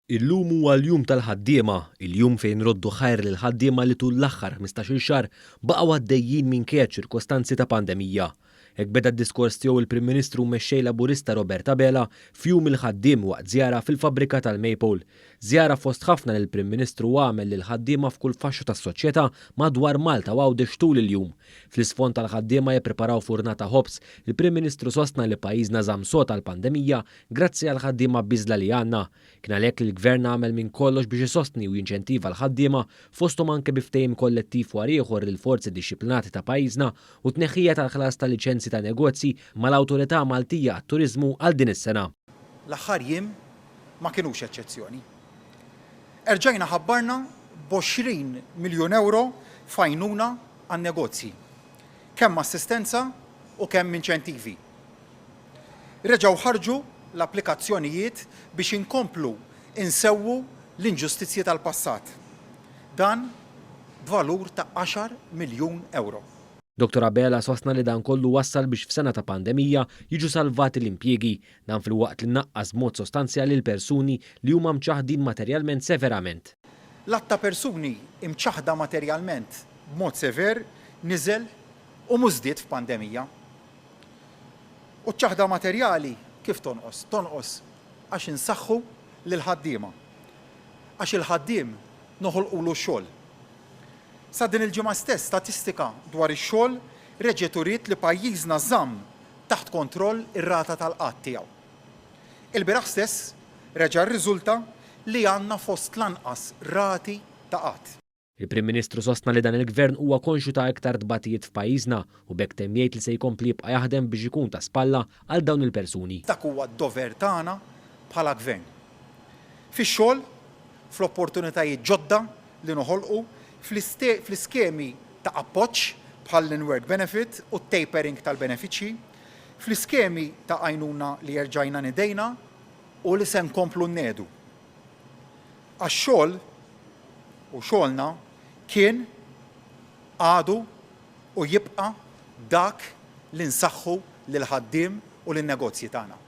Illum huwa l-jum tal-ħaddiema, il-jum fejn roddu ħajr lil ħaddiema li tul l-aħħar 15-il xahar baqgħu għaddejjin minkejja ċirkostanzi ta' pandemija. Hekk beda d-diskors tiegħu il-Prim Ministru mmexxej Laburista Robert Abela f'jum il-ħaddiem waqt żjara fil-fabbrika tal-Maple. Żjara fost ħafna li l-Prim Ministru għamel lil ħaddiema f'kull faxxu tas-soċjetà madwar Malta u għawdex tul il-jum. Fl-isfond tal-ħaddiema jippreparaw furnata ħobs, il-Prim Ministru sostna li pajjiżna żamm sod għall-pandemija grazzi għal ħaddiema biżla li għandna. Kien għalhekk il-Gvern għamel minn kollox biex isostni u jinċentiva l-ħaddiema fosthom anke biftehim kollettiv war ieħor lill-forzi dixxiplinati ta' pajjiżna u tneħħija tal-ħlas ta' liċenzji ta' negozji mal-Awtorità Maltija għat-Turiżmu għal din is-sena. L-aħħar jiem ma kinux eċċezzjoni. Erġajna ħabbarna b'20 miljun euro fajnuna għan-negozji, kemm assistenza u kemm inċentivi. Reġgħu ħarġu l-applikazzjonijiet biex inkomplu insewwu l-inġustizzji tal-passat. Dan b'valur ta' 10 miljun euro. Dr. Abela sostna li dan kollu wassal biex f'sena ta' pandemija jiġu salvati l-impjiegi dan fil-waqt li naqqas mod sostanzjali l-persuni li huma mċaħdin materjalment severament. L-att ta' persuni imċaħda materjalment b'mod sever niżel u mhux żdied f'pandemija. U ċ-ċaħda materjali kif tonqos? Tonqos għax insaħħu lill-ħaddiema. Għax il-ħaddiem noħolqulu x-xogħol. Sa din il-ġimgħa stess statistika dwar ix-xogħol reġgħet turiet li pajjiżna żamm taħt kontroll ir-rata tal-qatt tiegħu. Il-bieraħ stess reġa' rriżulta li għandna fost lanqas rati ta' qatt. Il-Prim Ministru sostna li dan il-Gvern huwa konxu ta' iktar tbatijiet f'pajjiżna u bekk temmejt li se jkompli jibqa' jaħdem biex ikun ta' spalla għal dawn il-persuni. Dak huwa d-dover tagħna bħala Gvern. Fix-xogħol, fl-opportunitajiet ġodda li noħolqu, fl-iskemi ta' appoġġ bħal l-in-work benefit u tapering tal-benefiċċji, fl-iskemi ta' għajnuna li jerġajna nidejna u li se nkomplu nnedu. Għax-xogħol u xogħolna kien għadu u jibqa' dak li nsaħħu lil ħaddiem u lin-negozji tagħna.